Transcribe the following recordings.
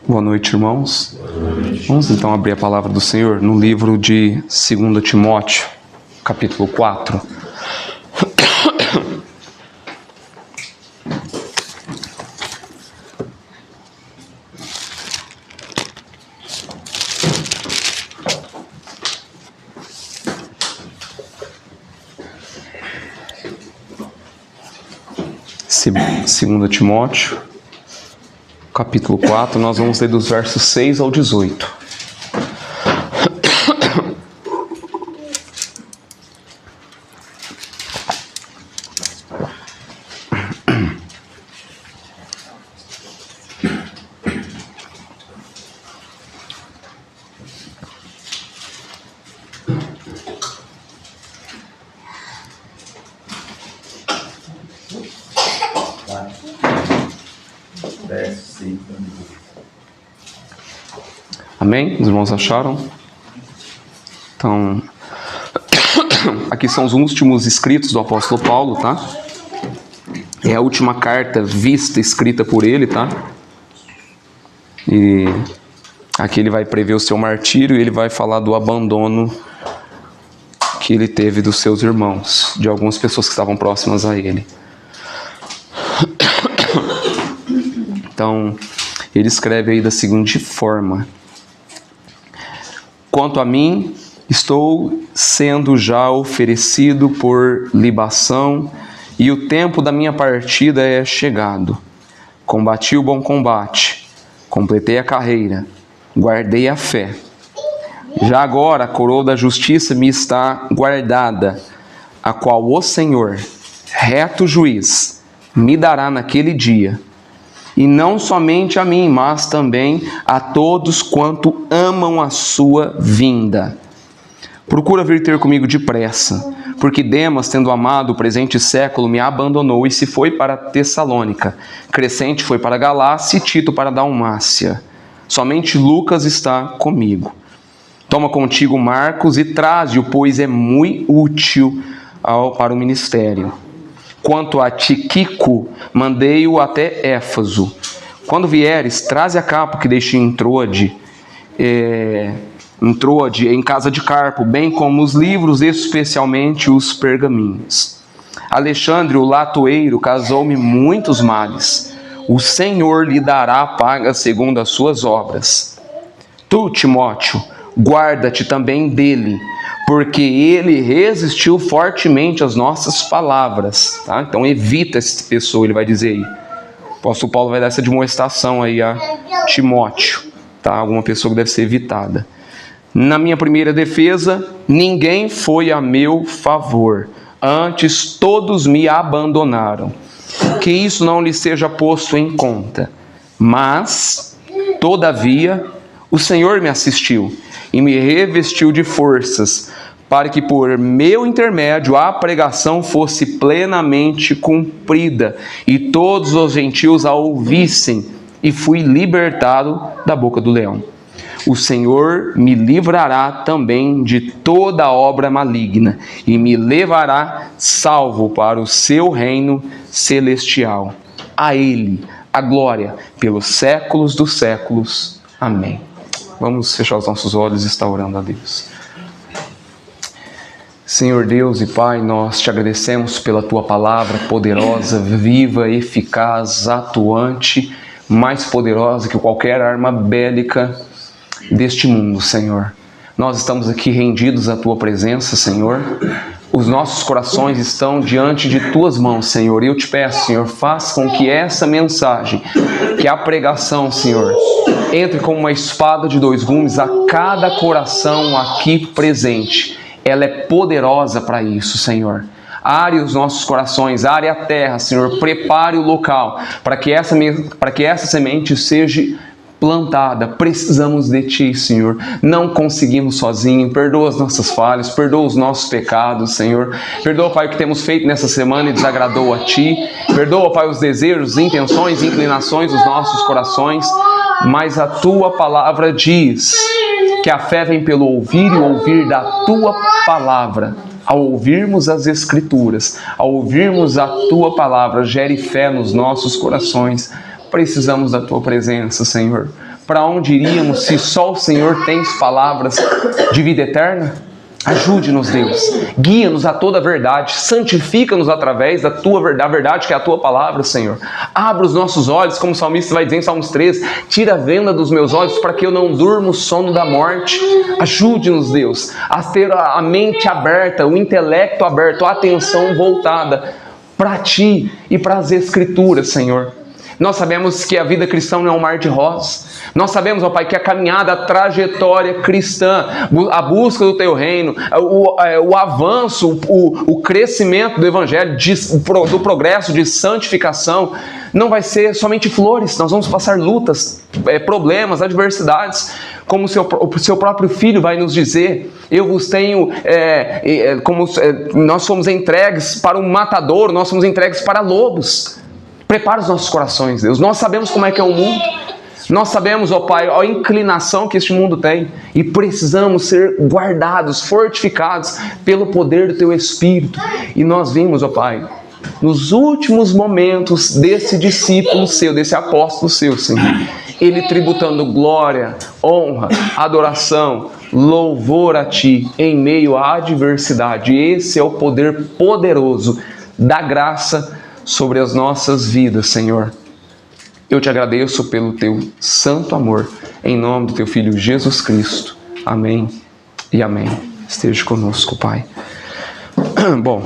Boa noite, irmãos. Vamos então abrir a palavra do Senhor no livro de 2 Timóteo, capítulo 4. Segundo Timóteo, capítulo 4, nós vamos ler dos versos 6 ao 18. Amém? Os irmãos acharam? Então, aqui são os últimos escritos do apóstolo Paulo, tá? É a última carta vista, escrita por ele, tá? E aqui ele vai prever o seu martírio e ele vai falar do abandono que ele teve dos seus irmãos, de algumas pessoas que estavam próximas a ele. Então, ele escreve aí da seguinte forma: quanto a mim, estou sendo já oferecido por libação, e o tempo da minha partida é chegado. Combati o bom combate, completei a carreira, guardei a fé. Já agora a coroa da justiça me está guardada, a qual o Senhor, reto juiz, me dará naquele dia. E não somente a mim, mas também a todos quanto amam a sua vinda. Procura vir ter comigo depressa, porque Demas, tendo amado o presente século, me abandonou e se foi para Tessalônica. Crescente foi para Galácia e Tito para Dalmácia. Somente Lucas está comigo. Toma contigo Marcos e traze-o, pois é muito útil para o ministério. Quanto a Tíquico, mandei-o até Éfaso. Quando vieres, traze a capa que deixei em Troade, em casa de Carpo, bem como os livros, especialmente os pergaminhos. Alexandre, o latoeiro, causou-me muitos males. O Senhor lhe dará a paga segundo as suas obras. Tu, Timóteo, guarda-te também dele, porque ele resistiu fortemente às nossas palavras, tá? Então evita essa pessoa, ele vai dizer aí. O apóstolo Paulo vai dar essa demonstração aí a Timóteo, tá? Alguma pessoa que deve ser evitada. Na minha primeira defesa, ninguém foi a meu favor, antes todos me abandonaram. Que isso não lhe seja posto em conta. Mas, todavia, o Senhor me assistiu e me revestiu de forças, para que por meu intermédio a pregação fosse plenamente cumprida, e todos os gentios a ouvissem, e fui libertado da boca do leão. O Senhor me livrará também de toda obra maligna, e me levará salvo para o seu reino celestial. A Ele a glória pelos séculos dos séculos. Amém. Vamos fechar os nossos olhos e estar orando a Deus. Senhor Deus e Pai, nós te agradecemos pela Tua palavra poderosa, viva, eficaz, atuante, mais poderosa que qualquer arma bélica deste mundo, Senhor. Nós estamos aqui rendidos à Tua presença, Senhor. Os nossos corações estão diante de Tuas mãos, Senhor. E eu te peço, Senhor, faça com que essa mensagem, que a pregação, Senhor, entre como uma espada de dois gumes a cada coração aqui presente. Ela é poderosa para isso, Senhor. Are os nossos corações, are a terra, Senhor. Prepare o local para que essa semente seja plantada. Precisamos de Ti, Senhor. Não conseguimos sozinhos. Perdoa as nossas falhas, perdoa os nossos pecados, Senhor. Perdoa, Pai, o que temos feito nessa semana e desagradou a Ti. Perdoa, Pai, os desejos, intenções, inclinações dos nossos corações. Mas a Tua palavra diz que a fé vem pelo ouvir e ouvir da Tua palavra. Ao ouvirmos as Escrituras, ao ouvirmos a Tua palavra, gere fé nos nossos corações. Precisamos da Tua presença, Senhor. para onde iríamos se só o Senhor tem palavras de vida eterna? Ajude-nos, Deus, guia-nos a toda a verdade, santifica-nos através da verdade que é a tua palavra, Senhor. Abra os nossos olhos, como o salmista vai dizer em Salmos 13, tira a venda dos meus olhos para que eu não durma o sono da morte. Ajude-nos, Deus, a ter a mente aberta, o intelecto aberto, a atenção voltada para Ti e para as Escrituras, Senhor. Nós sabemos que a vida cristã não é um mar de rosas. Nós sabemos, ó Pai, que a caminhada, a trajetória cristã, a busca do Teu reino, o avanço, o crescimento do Evangelho, do progresso de santificação, não vai ser somente flores. Nós vamos passar lutas, problemas, adversidades, como o seu próprio Filho vai nos dizer. Eu vos tenho, nós somos entregues para um matadouro, nós somos entregues para lobos. Prepara os nossos corações, Deus. Nós sabemos como é que é o mundo. Nós sabemos, ó Pai, a inclinação que este mundo tem. E precisamos ser guardados, fortificados pelo poder do Teu Espírito. E nós vimos, ó Pai, nos últimos momentos desse discípulo Seu, desse apóstolo Seu, Senhor, ele tributando glória, honra, adoração, louvor a Ti em meio à adversidade. Esse é o poder poderoso da graça sobre as nossas vidas, Senhor. Eu Te agradeço pelo Teu santo amor, em nome do Teu Filho Jesus Cristo. Amém e amém. Esteja conosco, Pai. Bom,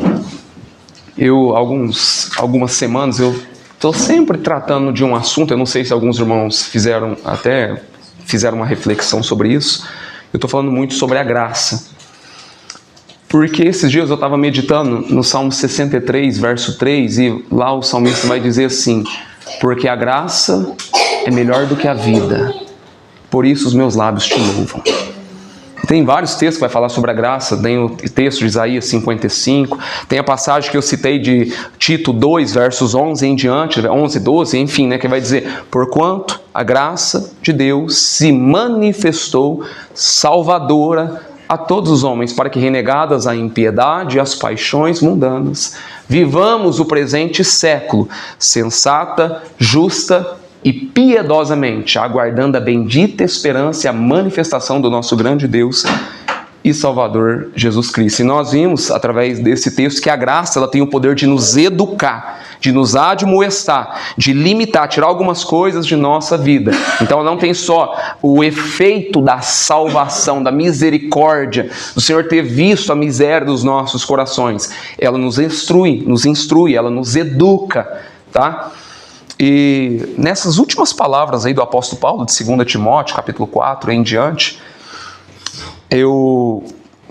algumas semanas eu estou sempre tratando de um assunto, eu não sei se alguns irmãos fizeram uma reflexão sobre isso. Eu estou falando muito sobre a graça. Porque esses dias eu estava meditando no Salmo 63, verso 3, e lá o salmista vai dizer assim: porque a graça é melhor do que a vida, por isso os meus lábios Te louvam. Tem vários textos que vai falar sobre a graça, tem o texto de Isaías 55, tem a passagem que eu citei de Tito 2, versos 11 em diante, 11, 12, enfim, que vai dizer: porquanto a graça de Deus se manifestou salvadora a todos os homens, para que, renegadas a impiedade e as paixões mundanas, vivamos o presente século, sensata, justa e piedosamente, aguardando a bendita esperança e a manifestação do nosso grande Deus e Salvador Jesus Cristo. E nós vimos, através desse texto, que a graça ela tem o poder de nos educar, de nos admoestar, de limitar, tirar algumas coisas de nossa vida. Então ela não tem só o efeito da salvação, da misericórdia, do Senhor ter visto a miséria dos nossos corações. Ela nos instrui, ela nos educa, tá? E nessas últimas palavras aí do apóstolo Paulo, de 2 Timóteo, capítulo 4, em diante, eu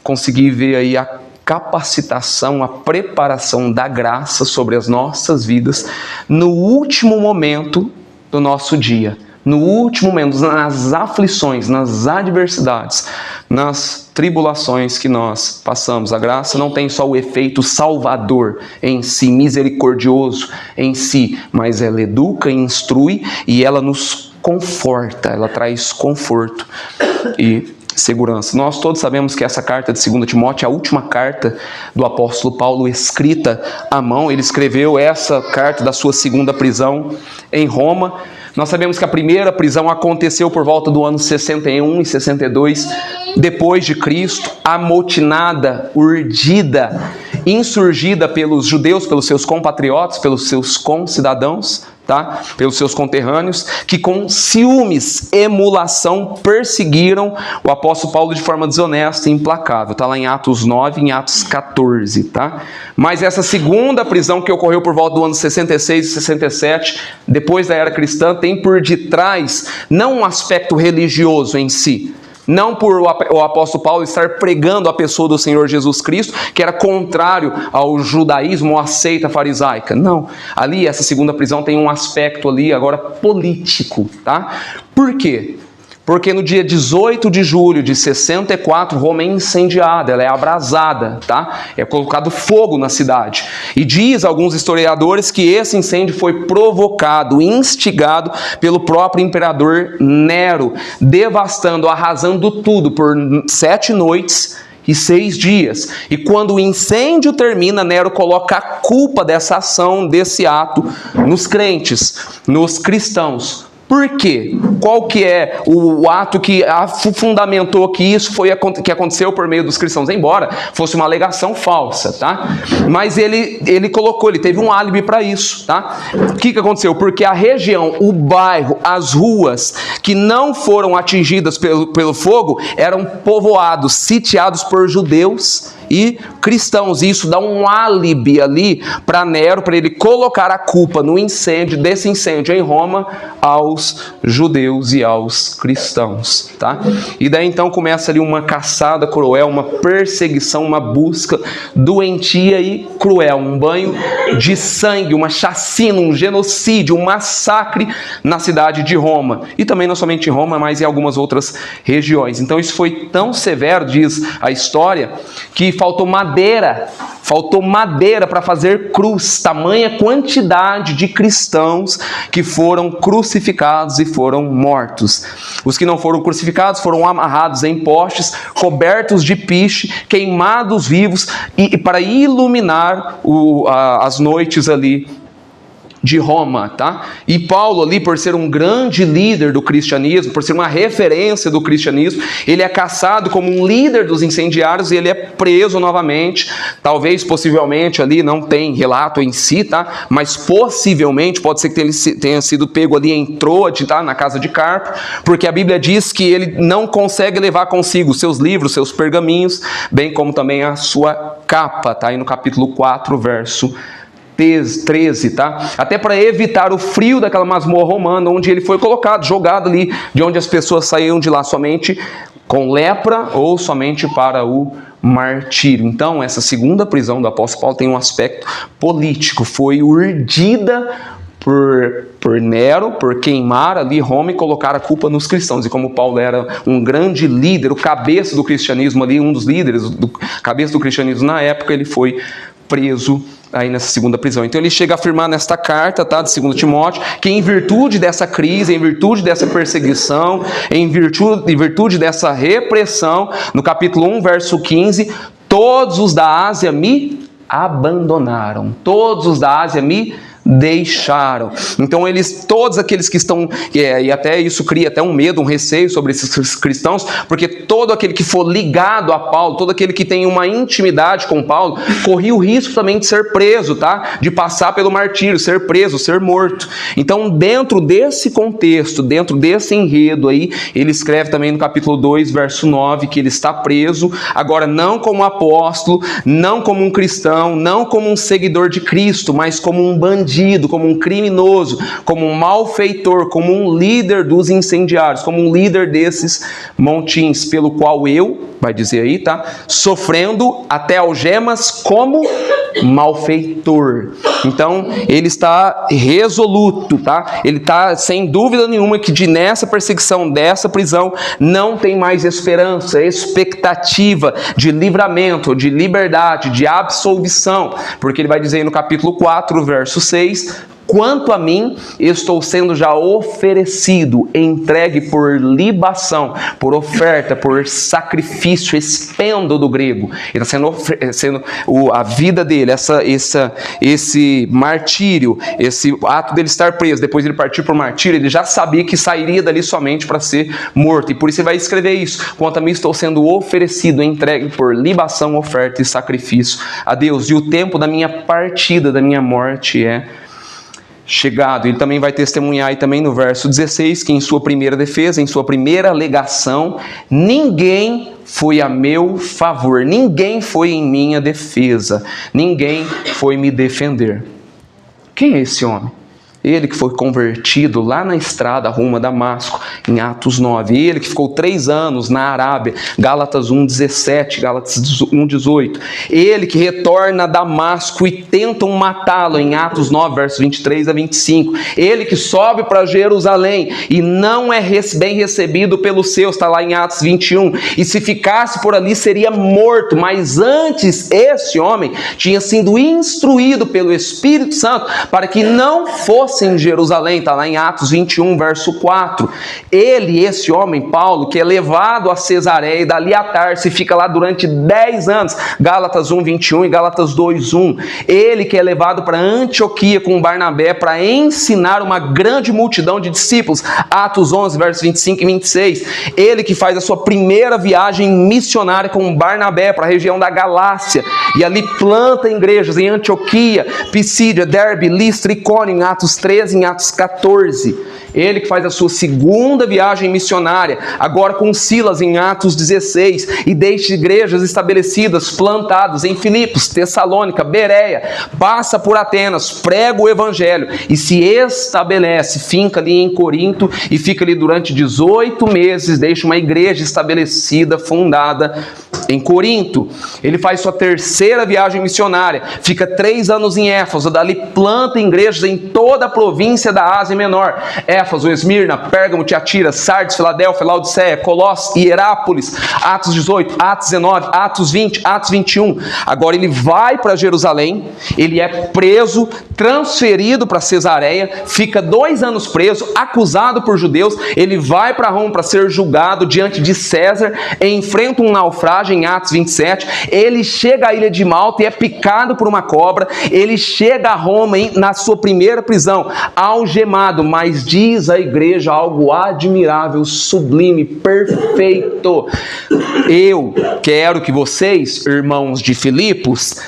consegui ver aí a capacitação, a preparação da graça sobre as nossas vidas no último momento do nosso dia, no último momento, nas aflições, nas adversidades, nas tribulações que nós passamos. A graça não tem só o efeito salvador em si, misericordioso em si, mas ela educa, instrui e ela nos conforta, ela traz conforto e segurança. Nós todos sabemos que essa carta de 2 Timóteo é a última carta do apóstolo Paulo escrita à mão. Ele escreveu essa carta da sua segunda prisão em Roma. Nós sabemos que a primeira prisão aconteceu por volta do ano 61 e 62 depois de Cristo, amotinada, urdida, insurgida pelos judeus, pelos seus compatriotas, pelos seus concidadãos, tá? Pelos seus conterrâneos, que com ciúmes, emulação, perseguiram o apóstolo Paulo de forma desonesta e implacável. Está lá em Atos 9 e em Atos 14. Tá? Mas essa segunda prisão que ocorreu por volta do ano 66 e 67, depois da era cristã, tem por detrás não um aspecto religioso em si, não por o apóstolo Paulo estar pregando a pessoa do Senhor Jesus Cristo, que era contrário ao judaísmo, à seita farisaica. Não. Ali, essa segunda prisão tem um aspecto ali agora político, tá? Por quê? Porque no dia 18 de julho de 64, Roma é incendiada, ela é abrasada, tá? É colocado fogo na cidade. E diz alguns historiadores que esse incêndio foi provocado, instigado pelo próprio imperador Nero, devastando, arrasando tudo por 7 noites e 6 dias. E quando o incêndio termina, Nero coloca a culpa dessa ação, desse ato, nos crentes, nos cristãos. Por quê? Qual que é o ato que fundamentou que isso foi que aconteceu por meio dos cristãos? Embora fosse uma alegação falsa, tá? Mas ele teve um álibi para isso, tá? O que aconteceu? Porque a região, o bairro, as ruas que não foram atingidas pelo fogo eram povoados, sitiados por judeus e cristãos. E isso dá um álibi ali para Nero, para ele colocar a culpa desse incêndio em Roma aos judeus e aos cristãos, tá? E daí então começa ali uma caçada cruel, uma perseguição, uma busca doentia e cruel, um banho de sangue, uma chacina, um genocídio, um massacre na cidade de Roma. E também não somente em Roma, mas em algumas outras regiões. Então isso foi tão severo, diz a história, que faltou madeira para fazer cruz, tamanha quantidade de cristãos que foram crucificados e foram mortos. Os que não foram crucificados foram amarrados em postes, cobertos de piche, queimados vivos, e para iluminar as noites ali de Roma, tá? E Paulo ali, por ser um grande líder do cristianismo, por ser uma referência do cristianismo, ele é caçado como um líder dos incendiários e ele é preso novamente. Talvez, possivelmente, ali não tem relato em si, tá? Mas possivelmente, pode ser que ele tenha sido pego ali em Troade, tá? Na casa de Carpo, porque a Bíblia diz que ele não consegue levar consigo seus livros, seus pergaminhos, bem como também a sua capa, tá? Aí no capítulo 4, verso 13, tá? Até para evitar o frio daquela masmorra romana, onde ele foi colocado, jogado ali, de onde as pessoas saíam de lá somente com lepra ou somente para o martírio. Então, essa segunda prisão do apóstolo Paulo tem um aspecto político, foi urdida por Nero, por queimar ali Roma e colocar a culpa nos cristãos. E como Paulo era um grande líder, o cabeça do cristianismo ali, um dos líderes, cabeça do cristianismo na época, ele foi preso aí nessa segunda prisão. Então ele chega a afirmar nesta carta, tá, de 2 Timóteo, que em virtude dessa crise, em virtude dessa perseguição, em virtude dessa repressão, no capítulo 1, verso 15, todos os da Ásia me abandonaram. Todos os da Ásia me deixaram. Então todos aqueles que estão, e até isso cria até um medo, um receio sobre esses cristãos, porque todo aquele que for ligado a Paulo, todo aquele que tem uma intimidade com Paulo, corria o risco também de ser preso, tá? De passar pelo martírio, ser preso, ser morto. Então, dentro desse contexto, dentro desse enredo aí, ele escreve também no capítulo 2, verso 9, que ele está preso, agora não como apóstolo, não como um cristão, não como um seguidor de Cristo, mas como um bandido, como um criminoso, como um malfeitor, como um líder dos incendiários, como um líder desses montins, pelo qual eu, vai dizer aí, tá? Sofrendo até algemas como malfeitor. Então, ele está resoluto, tá? Ele está sem dúvida nenhuma que nessa perseguição, dessa prisão, não tem mais esperança, expectativa de livramento, de liberdade, de absolvição, porque ele vai dizer aí no capítulo 4, verso 6, quanto a mim, estou sendo já oferecido, entregue por libação, por oferta, por sacrifício, expendo do grego. Ele está sendo a vida dele, esse martírio, esse ato dele estar preso, depois ele partir para o martírio, ele já sabia que sairia dali somente para ser morto. E por isso ele vai escrever isso. Quanto a mim, estou sendo oferecido, entregue por libação, oferta e sacrifício a Deus. E o tempo da minha partida, da minha morte é chegado. Ele também vai testemunhar aí também no verso 16, que em sua primeira defesa, em sua primeira alegação, ninguém foi a meu favor, ninguém foi em minha defesa, ninguém foi me defender. Quem é esse homem? Ele que foi convertido lá na estrada rumo a Damasco, em Atos 9. Ele que ficou 3 anos na Arábia, Gálatas 1:17, Gálatas 1:18. Ele que retorna a Damasco e tentam matá-lo, em Atos 9, versos 23 a 25. Ele que sobe para Jerusalém e não é bem recebido pelos seus, está lá em Atos 21. E se ficasse por ali seria morto, mas antes esse homem tinha sido instruído pelo Espírito Santo para que não fosse fosse em Jerusalém, está lá em Atos 21, verso 4. Ele, esse homem, Paulo, que é levado a Cesareia e dali a Tarso e fica lá durante 10 anos, Gálatas 1, 21 e Gálatas 2, 1. Ele que é levado para Antioquia com Barnabé para ensinar uma grande multidão de discípulos, Atos 11, versos 25 e 26. Ele que faz a sua primeira viagem missionária com Barnabé para a região da Galácia, e ali planta igrejas em Antioquia, Pisídia, Derbe, Listra e Icônio, em Atos 13 e em Atos 14. Ele que faz a sua segunda viagem missionária, agora com Silas em Atos 16, e deixa igrejas estabelecidas, plantadas em Filipos, Tessalônica, Bereia, passa por Atenas, prega o evangelho e se estabelece, finca ali em Corinto e fica ali durante 18 meses, deixa uma igreja estabelecida, fundada em Corinto. Ele faz sua terceira viagem missionária, fica 3 anos em Éfeso, dali planta igrejas em toda a província da Ásia Menor, Éfeso, Esmirna, Pérgamo, Tiatira, Sardes, Filadélfia, Laodiceia, Colossos, Hierápolis, Atos 18, Atos 19, Atos 20, Atos 21. Agora ele vai para Jerusalém, ele é preso, transferido para Cesareia, fica 2 anos preso, acusado por judeus, ele vai para Roma para ser julgado diante de César, enfrenta um naufrágio em Atos 27, ele chega à ilha de Malta e é picado por uma cobra, ele chega a Roma na sua primeira prisão, algemado, mas diz a igreja algo admirável, sublime, perfeito. Eu quero que vocês, irmãos de Filipos,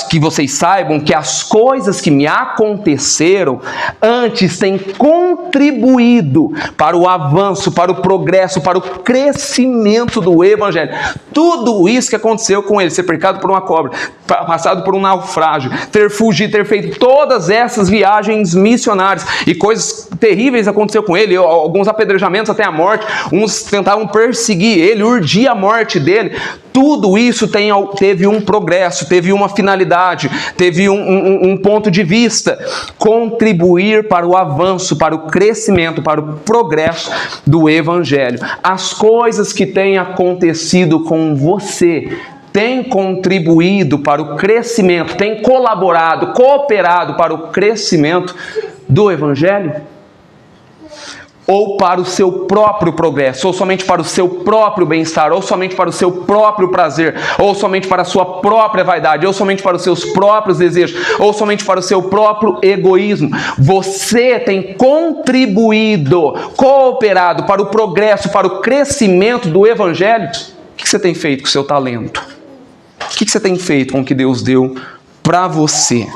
que vocês saibam que as coisas que me aconteceram antes têm contribuído para o avanço, para o progresso, para o crescimento do evangelho. Tudo isso que aconteceu com ele, ser picado por uma cobra, passado por um naufrágio, ter fugido, ter feito todas essas viagens missionárias e coisas terríveis aconteceu com ele, alguns apedrejamentos até a morte, uns tentavam perseguir ele, urdir a morte dele. Tudo isso teve um progresso, teve uma finalidade, teve um ponto de vista: contribuir para o avanço, para o crescimento, para o progresso do evangelho. As coisas que têm acontecido com você têm contribuído para o crescimento, têm colaborado, cooperado para o crescimento do evangelho? Ou para o seu próprio progresso, ou somente para o seu próprio bem-estar, ou somente para o seu próprio prazer, ou somente para a sua própria vaidade, ou somente para os seus próprios desejos, ou somente para o seu próprio egoísmo? Você tem contribuído, cooperado para o progresso, para o crescimento do evangelho? O que você tem feito com o seu talento? O que você tem feito com o que Deus deu para você?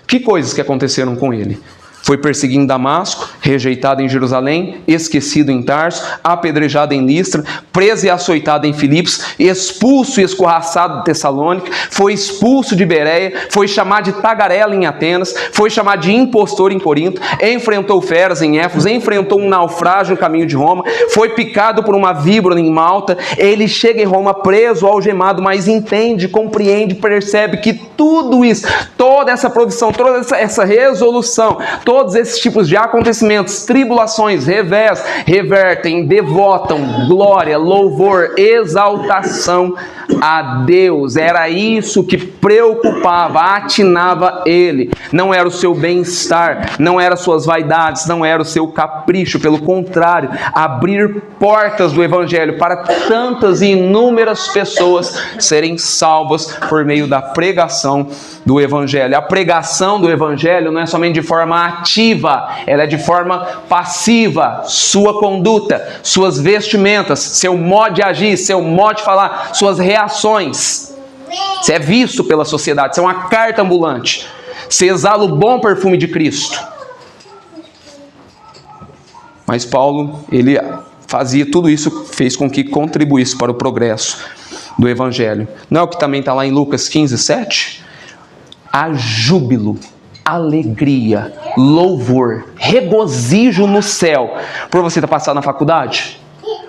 Que coisas que aconteceram com ele? Foi perseguido em Damasco, rejeitado em Jerusalém, esquecido em Tarso, apedrejado em Listra, preso e açoitado em Filipos, expulso e escorraçado de Tessalônica, foi expulso de Bereia, foi chamado de tagarela em Atenas, foi chamado de impostor em Corinto, enfrentou feras em Éfeso, enfrentou um naufrágio no caminho de Roma, foi picado por uma víbora em Malta. Ele chega em Roma preso, algemado, mas entende, compreende, percebe que tudo isso, toda essa provisão, toda essa resolução, todos esses tipos de acontecimentos, tribulações, revés, revertem, devotam glória, louvor, exaltação a Deus. Era isso que preocupava, atinava ele. Não era o seu bem-estar, não era suas vaidades, não era o seu capricho. Pelo contrário, abrir portas do evangelho para tantas e inúmeras pessoas serem salvas por meio da pregação do evangelho. A pregação do evangelho não é somente de forma ativa, ela é de forma passiva. Sua conduta, suas vestimentas, seu modo de agir, seu modo de falar, suas reações. Você é visto pela sociedade, você é uma carta ambulante. Você exala o bom perfume de Cristo. Mas Paulo, ele fazia tudo isso, fez com que contribuísse para o progresso do evangelho. Não é o que também está lá em Lucas 15, 7? Há júbilo, alegria, louvor, regozijo no céu, por você estar passando na faculdade,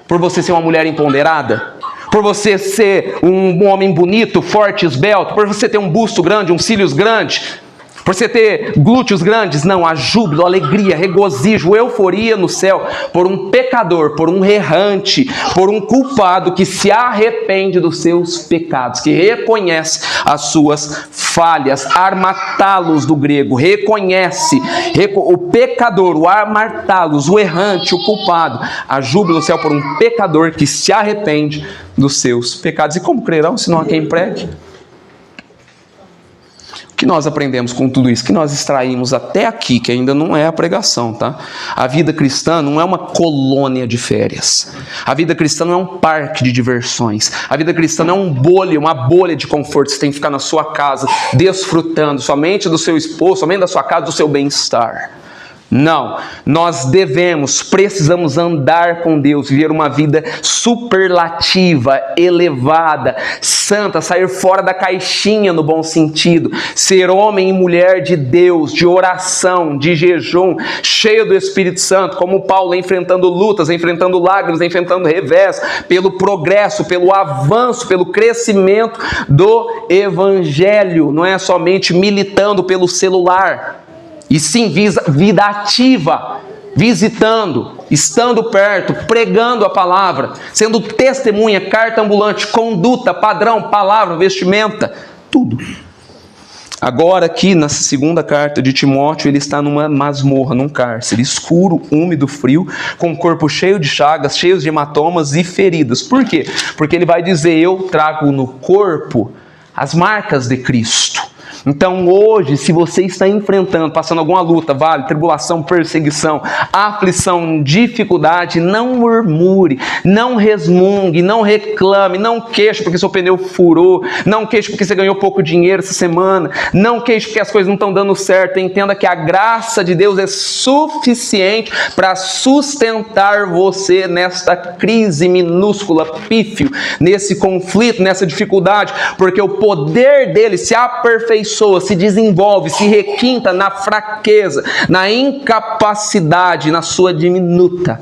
por você ser uma mulher empoderada, por você ser um homem bonito, forte, esbelto, por você ter um busto grande, uns cílios grandes. Por você ter glúteos grandes? Não, há júbilo, alegria, regozijo, euforia no céu por um pecador, por um errante, por um culpado que se arrepende dos seus pecados, que reconhece as suas falhas. Armatalos do grego, reconhece o pecador, o armatalos, o errante, o culpado. Há júbilo no céu por um pecador que se arrepende dos seus pecados. E como crerão se não há quem pregue? O que nós aprendemos com tudo isso? Que nós extraímos até aqui, que ainda não é a pregação, tá? A vida cristã não é uma colônia de férias. A vida cristã não é um parque de diversões. A vida cristã não é uma bolha de conforto. Você tem que ficar na sua casa, desfrutando somente do seu esposo, somente da sua casa, do seu bem-estar. Não, nós precisamos andar com Deus, viver uma vida superlativa, elevada, santa, sair fora da caixinha no bom sentido, ser homem e mulher de Deus, de oração, de jejum, cheio do Espírito Santo, como Paulo, enfrentando lutas, enfrentando lágrimas, enfrentando revés, pelo progresso, pelo avanço, pelo crescimento do Evangelho, não é somente militando pelo celular. E sim, vida ativa, visitando, estando perto, pregando a palavra, sendo testemunha, carta ambulante, conduta, padrão, palavra, vestimenta, tudo. Agora aqui, na segunda carta de Timóteo, ele está numa masmorra, num cárcere, escuro, úmido, frio, com o corpo cheio de chagas, cheio de hematomas e feridas. Por quê? Porque ele vai dizer, eu trago no corpo as marcas de Cristo. Então hoje, se você está enfrentando, passando alguma luta, vale, tribulação, perseguição, aflição, dificuldade, não murmure, não resmungue, não reclame, não queixe porque seu pneu furou, não queixe porque você ganhou pouco dinheiro essa semana, não queixe porque as coisas não estão dando certo. Entenda que a graça de Deus é suficiente para sustentar você nesta crise minúscula, pífio, nesse conflito, nessa dificuldade, porque o poder dele se aperfeiçoa, se desenvolve, se requinta na fraqueza, na incapacidade, na sua diminuta.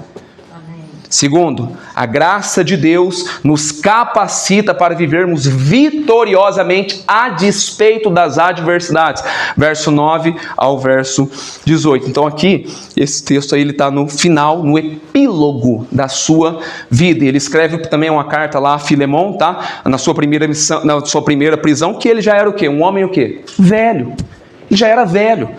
Amém. Segundo, a graça de Deus nos capacita para vivermos vitoriosamente a despeito das adversidades. Verso 9 ao verso 18. Então aqui, esse texto aí, ele está no final, no epílogo da sua vida. Ele escreve também uma carta lá a Filemon, tá? Na sua primeira missão, na sua primeira prisão, que ele já era o quê? Um homem o quê? Velho. Ele já era velho.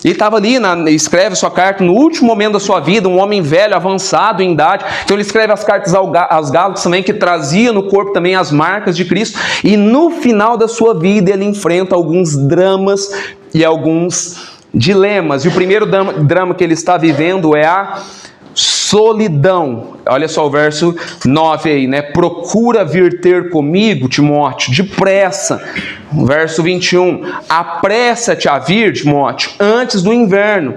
Ele estava ali, escreve sua carta no último momento da sua vida, um homem velho, avançado em idade. Então ele escreve as cartas aos Gálatas também, que trazia no corpo também as marcas de Cristo. E no final da sua vida ele enfrenta alguns dramas e alguns dilemas. E o primeiro drama que ele está vivendo é a solidão. Olha só o verso 9 aí, né? Procura vir ter comigo, Timóteo, depressa. Verso 21. Apressa-te a vir, Timóteo, antes do inverno.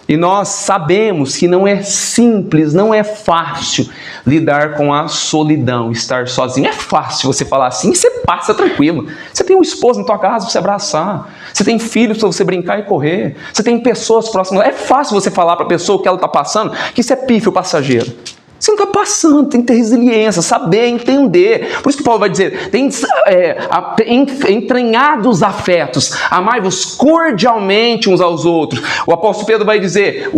E nós sabemos que não é simples, não é fácil lidar com a solidão, estar sozinho. É fácil você falar assim, você passa tranquilo. Você tem um esposo na tua casa para você abraçar. Você tem filhos para você brincar e correr. Você tem pessoas próximas. É fácil você falar para a pessoa que ela está passando que isso é pífio passageiro. Você não está passando, tem que ter resiliência, saber entender. Por isso que Paulo vai dizer, tem entranhados afetos, amai-vos cordialmente uns aos outros. O apóstolo Pedro vai dizer,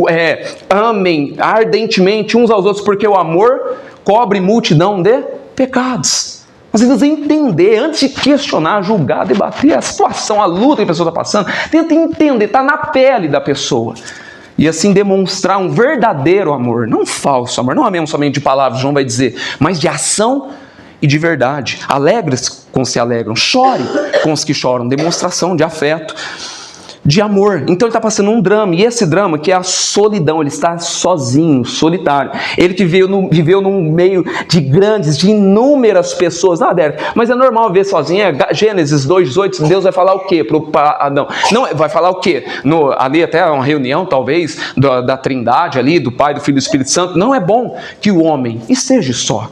amem ardentemente uns aos outros, porque o amor cobre multidão de pecados. Mas eles entender, antes de questionar, julgar, debater a situação, a luta que a pessoa está passando, tenta entender, está na pele da pessoa. E assim demonstrar um verdadeiro amor, não um falso amor, não amemos somente de palavras, João vai dizer, mas de ação e de verdade. Alegre-se com os que se alegram, chore com os que choram, demonstração de afeto, de amor. Então ele está passando um drama, e esse drama que é a solidão, ele está sozinho, solitário. Ele que viveu num meio de inúmeras pessoas. Ah, Derek, mas é normal ver sozinho. Gênesis 2:18, Deus vai falar o quê para Adão? Não, vai falar o quê? Ali até uma reunião, talvez, da Trindade ali, do Pai, do Filho e do Espírito Santo. Não é bom que o homem esteja só.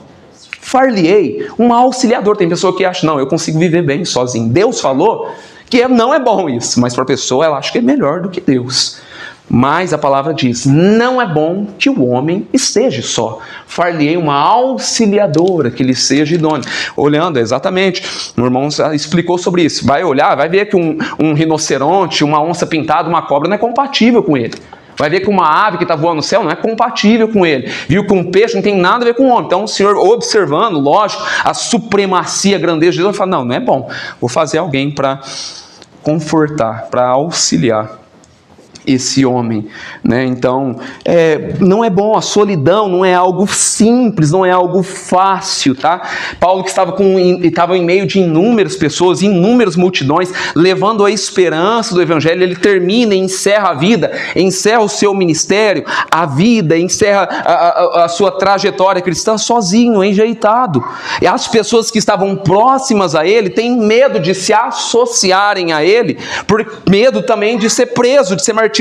Far-lhe-ei um auxiliador. Tem pessoa que acha, não, eu consigo viver bem sozinho. Deus falou que não é bom isso, mas para a pessoa ela acha que é melhor do que Deus. Mas a palavra diz: não é bom que o homem esteja só. Far-lhe-ei uma auxiliadora que lhe seja idônea. Olhando, exatamente, o irmão explicou sobre isso. Vai olhar, vai ver que um rinoceronte, uma onça pintada, uma cobra não é compatível com ele. Vai ver que uma ave que está voando no céu não é compatível com ele. Viu que um peixe não tem nada a ver com o homem. Então o Senhor, observando, lógico, a supremacia, a grandeza de Deus, ele fala: não é bom. Vou fazer alguém para confortar, para auxiliar esse homem, né? Então, não é bom, a solidão não é algo simples, não é algo fácil, tá? Paulo, que estava em meio de inúmeras pessoas, inúmeras multidões, levando a esperança do evangelho, ele termina e encerra a vida, encerra o seu ministério, a vida, encerra a sua trajetória cristã sozinho, enjeitado. E as pessoas que estavam próximas a ele têm medo de se associarem a ele, por medo também de ser preso, de ser martirizado,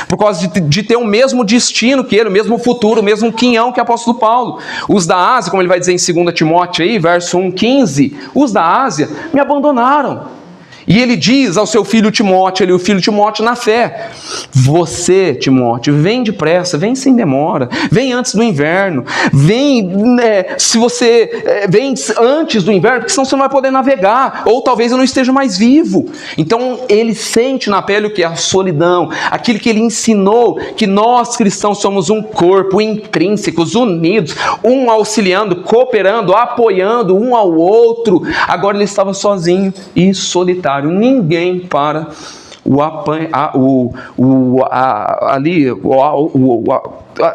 por causa de ter o mesmo destino que ele, o mesmo futuro, o mesmo quinhão que o apóstolo Paulo. Os da Ásia, como ele vai dizer em 2 Timóteo, aí, verso 1,15, os da Ásia me abandonaram. E ele diz ao seu filho Timóteo, o filho Timóteo na fé: você, Timóteo, vem depressa, vem sem demora, vem antes do inverno, vem, vem antes do inverno, porque senão você não vai poder navegar, ou talvez eu não esteja mais vivo. Então ele sente na pele o que é a solidão, aquilo que ele ensinou, que nós cristãos somos um corpo, intrínsecos, unidos, um auxiliando, cooperando, apoiando um ao outro. Agora ele estava sozinho e solitário. Ninguém para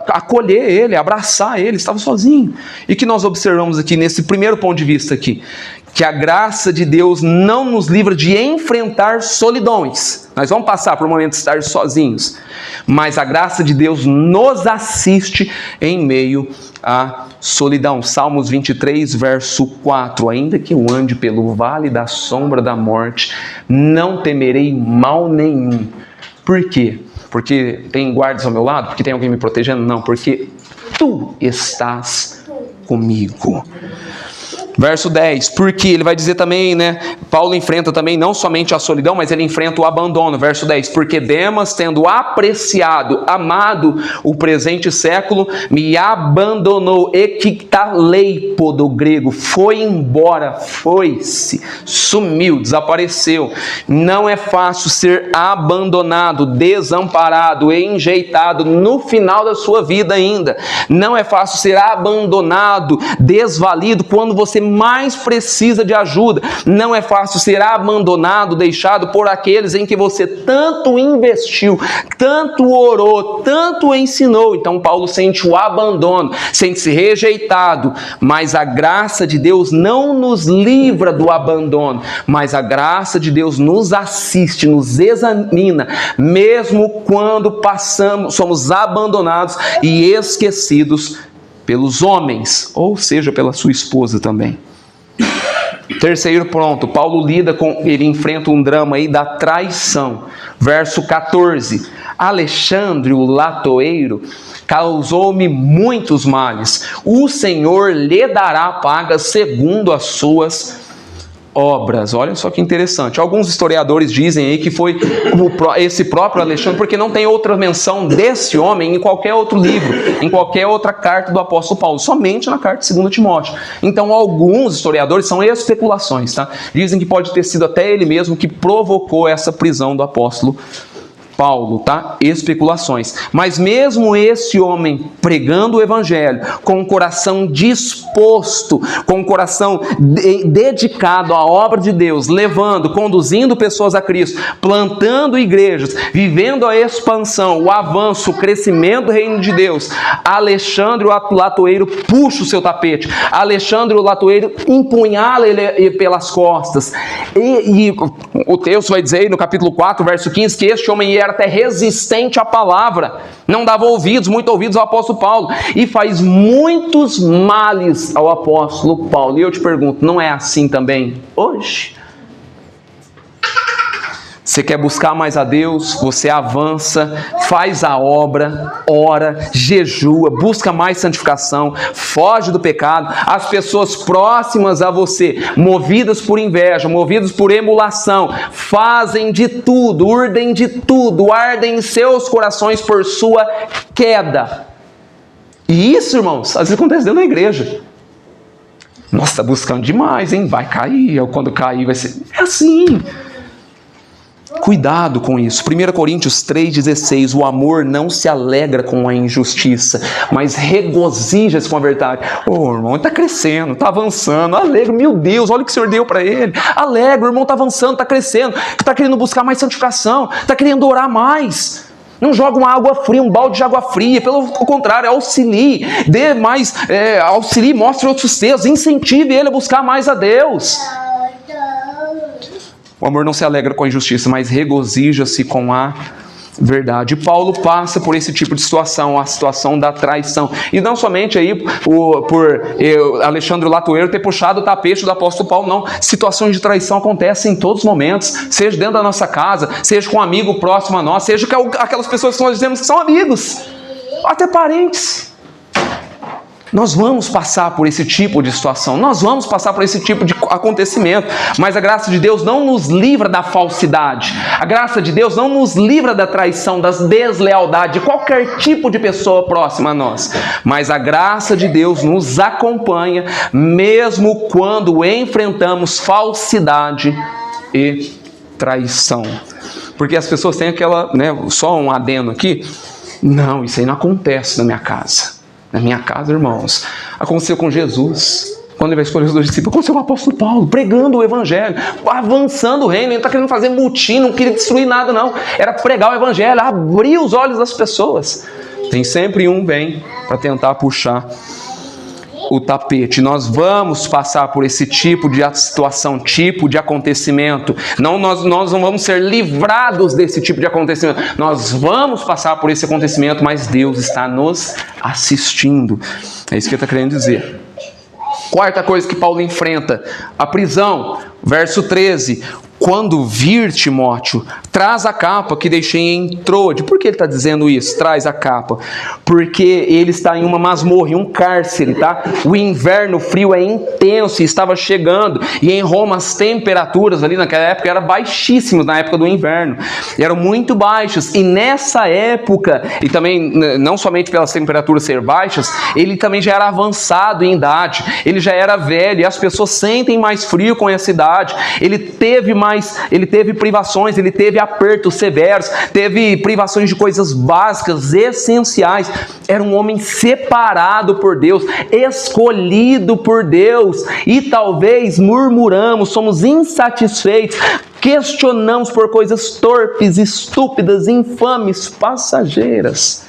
acolher ele, abraçar ele, estava sozinho. E que nós observamos aqui nesse primeiro ponto de vista aqui, que a graça de Deus não nos livra de enfrentar solidões. Nós vamos passar por um momento de estar sozinhos, mas a graça de Deus nos assiste em meio à solidão. Salmos 23, verso 4: ainda que eu ande pelo vale da sombra da morte, não temerei mal nenhum. Por quê? Porque tem guardas ao meu lado? Porque tem alguém me protegendo? Não, porque tu estás comigo. Verso 10, porque ele vai dizer também, né? Paulo enfrenta também não somente a solidão, mas ele enfrenta o abandono. Verso 10, porque Demas, tendo apreciado, amado o presente século, me abandonou, ektaleipo do grego, foi embora, foi-se, sumiu, desapareceu. Não é fácil ser abandonado, desamparado, enjeitado no final da sua vida ainda. Não é fácil ser abandonado, desvalido quando você mais precisa de ajuda. Não é fácil ser abandonado, deixado por aqueles em que você tanto investiu, tanto orou, tanto ensinou. Então Paulo sente o abandono, sente-se rejeitado, mas a graça de Deus não nos livra do abandono, mas a graça de Deus nos assiste, nos examina, mesmo quando somos abandonados e esquecidos pelos homens, ou seja, pela sua esposa também. Terceiro ponto, Paulo ele enfrenta um drama aí da traição. Verso 14, Alexandre, o latoeiro, causou-me muitos males. O Senhor lhe dará paga segundo as suas obras. Olha só que interessante. Alguns historiadores dizem aí que foi esse próprio Alexandre, porque não tem outra menção desse homem em qualquer outro livro, em qualquer outra carta do apóstolo Paulo, somente na carta de 2 Timóteo. Então alguns historiadores, são especulações, tá? Dizem que pode ter sido até ele mesmo que provocou essa prisão do apóstolo Paulo, tá? Especulações. Mas mesmo esse homem pregando o evangelho, com o coração disposto, com o coração dedicado à obra de Deus, levando, conduzindo pessoas a Cristo, plantando igrejas, vivendo a expansão, o avanço, o crescimento do reino de Deus, Alexandre, o latoeiro, puxa o seu tapete. Alexandre, o latoeiro, empunhala ele pelas costas. E o texto vai dizer aí no capítulo 4, verso 15, que este homem era até resistente à palavra, não dava muitos ouvidos ao apóstolo Paulo, e faz muitos males ao apóstolo Paulo. E eu te pergunto, não é assim também hoje? Você quer buscar mais a Deus, você avança, faz a obra, ora, jejua, busca mais santificação, foge do pecado. As pessoas próximas a você, movidas por inveja, movidas por emulação, fazem de tudo, urdem de tudo, ardem em seus corações por sua queda. E isso, irmãos, às vezes acontece dentro da igreja. Nossa, está buscando demais, hein? Vai cair, quando cair vai ser... É assim. Cuidado com isso. 1 Coríntios 3,16, o amor não se alegra com a injustiça, mas regozija-se com a verdade. Ô, irmão, ele está crescendo, está avançando, alegre, meu Deus, olha o que o Senhor deu para ele. Alegre, o irmão está avançando, está crescendo, está querendo buscar mais santificação, está querendo orar mais. Não joga uma água fria, um balde de água fria, pelo contrário, auxilie, dê mais, auxilie, mostre outros seus, incentive ele a buscar mais a Deus. O amor não se alegra com a injustiça, mas regozija-se com a verdade. Paulo passa por esse tipo de situação, a situação da traição. E não somente aí por Alexandre Latoeiro ter puxado o tapete do apóstolo Paulo, não. Situações de traição acontecem em todos os momentos, seja dentro da nossa casa, seja com um amigo próximo a nós, seja com aquelas pessoas que nós dizemos que são amigos, até parentes. Nós vamos passar por esse tipo de situação, nós vamos passar por esse tipo de acontecimento, mas a graça de Deus não nos livra da falsidade, a graça de Deus não nos livra da traição, das deslealdades de qualquer tipo de pessoa próxima a nós, mas a graça de Deus nos acompanha mesmo quando enfrentamos falsidade e traição. Porque as pessoas têm aquela, só um adendo aqui, não, isso aí não acontece na minha casa. Na minha casa, irmãos, aconteceu com Jesus, quando ele vai escolher os 2 discípulos, aconteceu com o apóstolo Paulo, pregando o evangelho, avançando o reino. Ele não está querendo fazer mutim, não queria destruir nada não, era pregar o evangelho, abrir os olhos das pessoas. Tem sempre um bem para tentar puxar o tapete. Nós vamos passar por esse tipo de situação, tipo de acontecimento. Nós não vamos ser livrados desse tipo de acontecimento. Nós vamos passar por esse acontecimento, mas Deus está nos assistindo. É isso que ele está querendo dizer. Quarta coisa que Paulo enfrenta, a prisão. Verso 13. Quando vir Timóteo, traz a capa que deixei em Troade. Por que ele está dizendo isso? Traz a capa. Porque ele está em uma masmorra, em um cárcere, tá? O inverno frio é intenso e estava chegando. E em Roma as temperaturas ali naquela época eram baixíssimas, na época do inverno. Eram muito baixas. E nessa época, e também não somente pelas temperaturas ser baixas, ele também já era avançado em idade. Ele já era velho e as pessoas sentem mais frio com essa idade. Ele teve privações, ele teve apertos severos, teve privações de coisas básicas, essenciais. Era um homem separado por Deus, escolhido por Deus, e talvez murmuramos, somos insatisfeitos, questionamos por coisas torpes, estúpidas, infames, passageiras.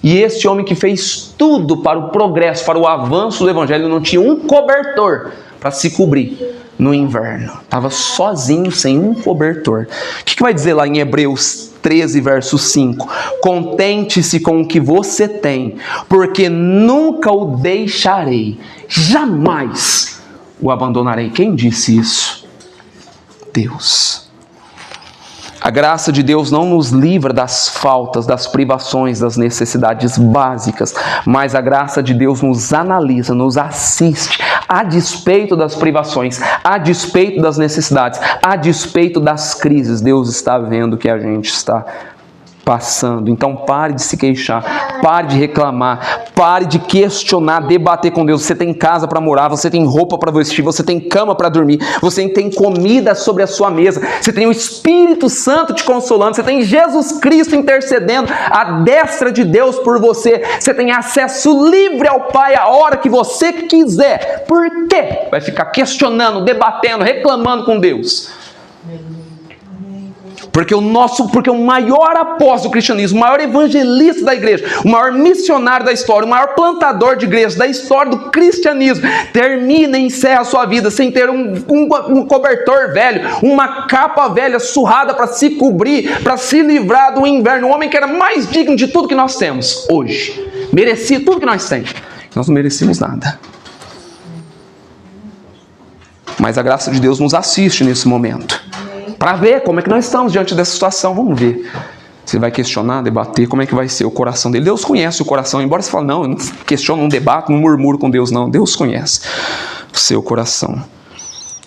E esse homem que fez tudo para o progresso, para o avanço do evangelho, não tinha um cobertor para se cobrir no inverno. Estava sozinho, sem um cobertor. O que vai dizer lá em Hebreus 13, verso 5? Contente-se com o que você tem, porque nunca o deixarei, jamais o abandonarei. Quem disse isso? Deus. A graça de Deus não nos livra das faltas, das privações, das necessidades básicas, mas a graça de Deus nos analisa, nos assiste, a despeito das privações, a despeito das necessidades, a despeito das crises. Deus está vendo que a gente está passando. Então pare de se queixar, pare de reclamar, pare de questionar, debater com Deus. Você tem casa para morar, você tem roupa para vestir, você tem cama para dormir, você tem comida sobre a sua mesa, você tem o Espírito Santo te consolando, você tem Jesus Cristo intercedendo à destra de Deus por você, você tem acesso livre ao Pai a hora que você quiser. Por quê? Vai ficar questionando, debatendo, reclamando com Deus? Porque o maior apóstolo do cristianismo, o maior evangelista da igreja, o maior missionário da história, o maior plantador de igrejas da história do cristianismo, termina e encerra a sua vida sem ter um cobertor velho, uma capa velha surrada para se cobrir, para se livrar do inverno. Um homem que era mais digno de tudo que nós temos hoje. Merecia tudo que nós temos. Nós não merecíamos nada. Mas a graça de Deus nos assiste nesse momento. para ver como é que nós estamos diante dessa situação. Vamos ver. Você vai questionar, debater, como é que vai ser o coração dele. Deus conhece o coração, embora você fale, não, eu não questiono, não debato, não murmuro com Deus, não. Deus conhece o seu coração.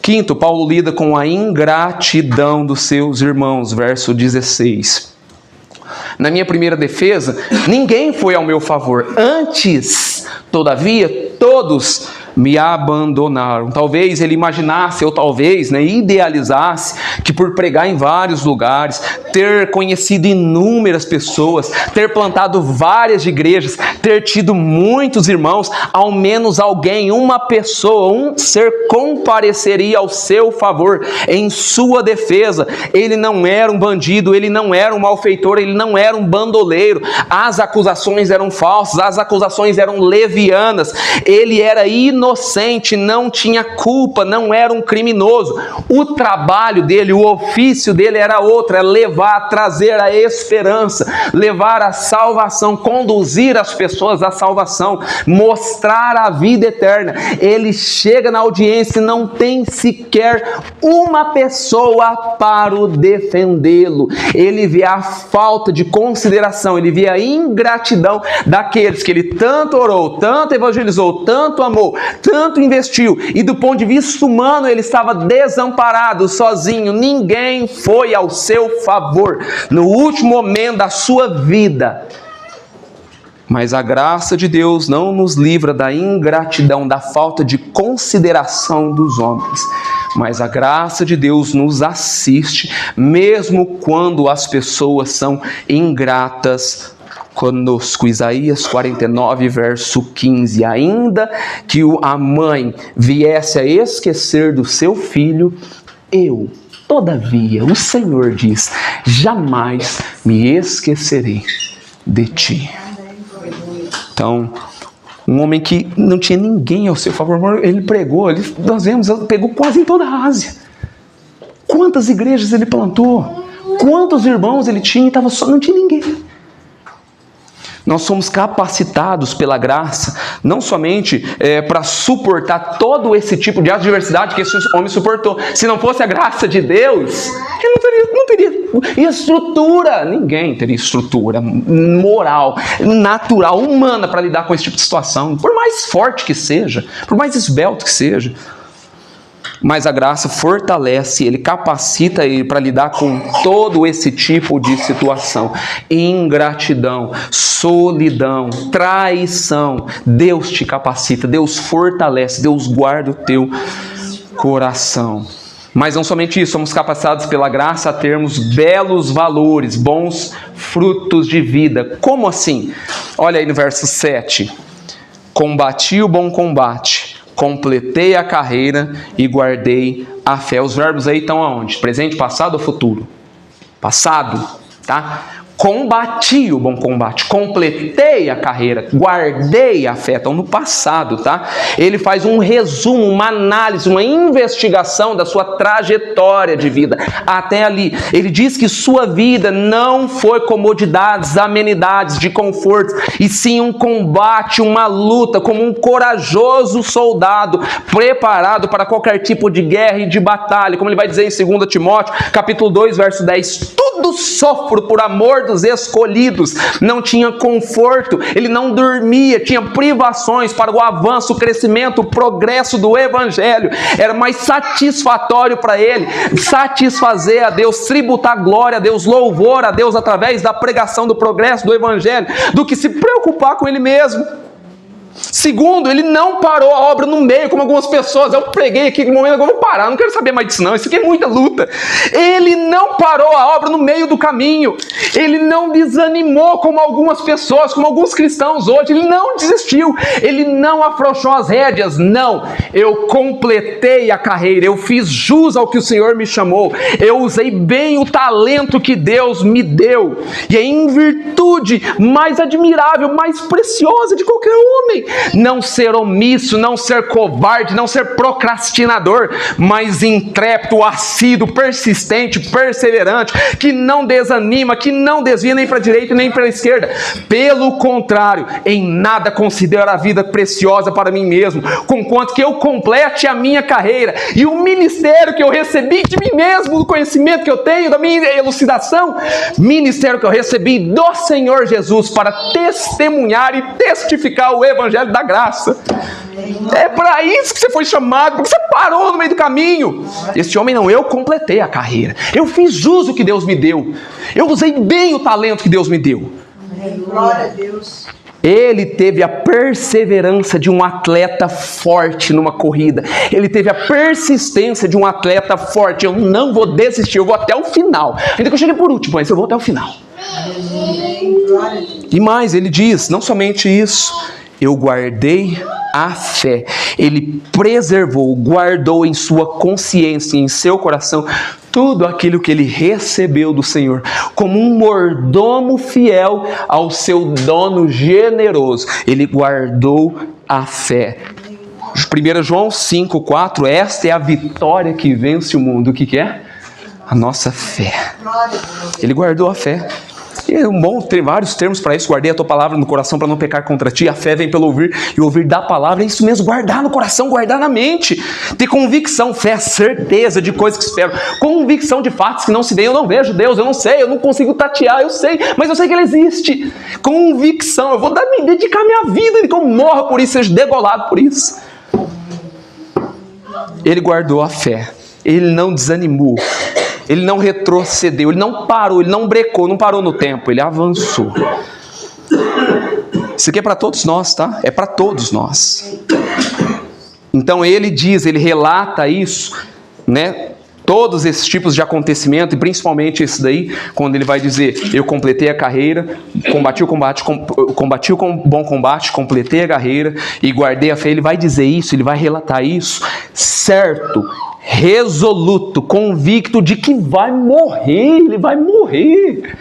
Quinto, Paulo lida com a ingratidão dos seus irmãos, verso 16. Na minha primeira defesa, ninguém foi ao meu favor. Antes, todavia, todos me abandonaram. Talvez ele imaginasse, ou talvez idealizasse, que por pregar em vários lugares, ter conhecido inúmeras pessoas, ter plantado várias igrejas, ter tido muitos irmãos, ao menos alguém, uma pessoa, um ser compareceria ao seu favor, em sua defesa. Ele não era um bandido, ele não era um malfeitor, ele não era um bandoleiro. As acusações eram falsas, as acusações eram levianas. Ele era inocente, não tinha culpa, não era um criminoso. O trabalho dele, o ofício dele era outro, é levar, trazer a esperança, levar a salvação, conduzir as pessoas à salvação, mostrar a vida eterna. Ele chega na audiência e não tem sequer uma pessoa para o defendê-lo. Ele vê a falta de consideração, ele vê a ingratidão daqueles que ele tanto orou, tanto evangelizou, tanto amou, tanto investiu, e do ponto de vista humano ele estava desamparado, sozinho, ninguém foi ao seu favor no último momento da sua vida. Mas a graça de Deus não nos livra da ingratidão, da falta de consideração dos homens, mas a graça de Deus nos assiste, mesmo quando as pessoas são ingratas conosco. Isaías 49, verso 15. Ainda que a mãe viesse a esquecer do seu filho, eu, todavia, o Senhor diz, jamais me esquecerei de ti. Então, um homem que não tinha ninguém ao seu favor, ele pregou, nós vemos, ele pegou quase em toda a Ásia. Quantas igrejas ele plantou? Quantos irmãos ele tinha? Não tinha ninguém. Nós somos capacitados pela graça, não somente para suportar todo esse tipo de adversidade que esse homem suportou. Se não fosse a graça de Deus, ele não teria estrutura. Ninguém teria estrutura moral, natural, humana para lidar com esse tipo de situação. Por mais forte que seja, por mais esbelto que seja. Mas a graça fortalece ele, capacita ele para lidar com todo esse tipo de situação. Ingratidão, solidão, traição. Deus te capacita, Deus fortalece, Deus guarda o teu coração. Mas não somente isso, somos capacitados pela graça a termos belos valores, bons frutos de vida. Como assim? Olha aí no verso 7. Combati o bom combate, completei a carreira e guardei a fé. Os verbos aí estão aonde? Presente, passado ou futuro? Passado, tá? Combati o bom combate, completei a carreira, guardei a fé. Então no passado, tá? Ele faz um resumo, uma análise, uma investigação da sua trajetória de vida até ali. Ele diz que sua vida não foi comodidades, amenidades, de conforto, e sim um combate, uma luta, como um corajoso soldado preparado para qualquer tipo de guerra e de batalha. Como ele vai dizer em 2 Timóteo, capítulo 2, verso 10, tudo sofro por amor dos escolhidos. Não tinha conforto, ele não dormia, tinha privações para o avanço, o crescimento, o progresso do evangelho. Era mais satisfatório para ele satisfazer a Deus, tributar glória a Deus, louvor a Deus através da pregação do progresso do evangelho, do que se preocupar com ele mesmo. Segundo, ele não parou a obra no meio, como algumas pessoas. Eu preguei aqui, no momento agora eu vou parar, não quero saber mais disso não, isso aqui é muita luta. Ele não parou a obra no meio do caminho, ele não desanimou como algumas pessoas, como alguns cristãos hoje, ele não desistiu, ele não afrouxou as rédeas. Não, eu completei a carreira, eu fiz jus ao que o Senhor me chamou, eu usei bem o talento que Deus me deu, e é em virtude mais admirável, mais preciosa de qualquer homem, não ser omisso, não ser covarde, não ser procrastinador, mas intrépido, assíduo, persistente, perseverante, que não desanima, que não desvia nem para a direita nem para a esquerda. Pelo contrário, em nada considero a vida preciosa para mim mesmo, conquanto que eu complete a minha carreira e o ministério que eu recebi de mim mesmo, do conhecimento que eu tenho, da minha elucidação, ministério que eu recebi do Senhor Jesus para testemunhar e testificar o evangelho da graça. É para isso que você foi chamado, porque você parou no meio do caminho. Esse homem não, eu completei a carreira, eu fiz jus o que Deus me deu, eu usei bem o talento que Deus me deu. Glória a Deus. Ele teve a perseverança de um atleta forte numa corrida. Ele teve a persistência de um atleta forte. Eu não vou desistir, eu vou até o final. Ainda que eu cheguei por último, mas eu vou até o final. E mais, ele diz, não somente isso, eu guardei a fé. Ele preservou, guardou em sua consciência, em seu coração, tudo aquilo que ele recebeu do Senhor, como um mordomo fiel ao seu dono generoso. Ele guardou a fé. 1 João 5,4, esta é a vitória que vence o mundo. O que é? A nossa fé. Ele guardou a fé. E é bom ter vários termos para isso. Guardei a tua palavra no coração para não pecar contra ti. A fé vem pelo ouvir e ouvir da palavra. É isso mesmo, guardar no coração, guardar na mente. Ter convicção, fé, certeza de coisas que espero. Convicção de fatos que não se veem. Eu não vejo Deus, eu não sei, eu não consigo tatear, eu sei, mas eu sei que Ele existe. Convicção, eu vou me dedicar minha vida, que eu morra por isso, seja degolado por isso. Ele guardou a fé. Ele não desanimou. Ele não retrocedeu, ele não parou, ele não brecou, não parou no tempo, ele avançou. Isso aqui é para todos nós, tá? É para todos nós. Então ele diz, ele relata isso, né? Todos esses tipos de acontecimento, e principalmente esse daí, quando ele vai dizer, eu completei a carreira, combati o bom combate, completei a carreira e guardei a fé. Ele vai dizer isso, ele vai relatar isso, certo, resoluto, convicto de que vai morrer, ele vai morrer.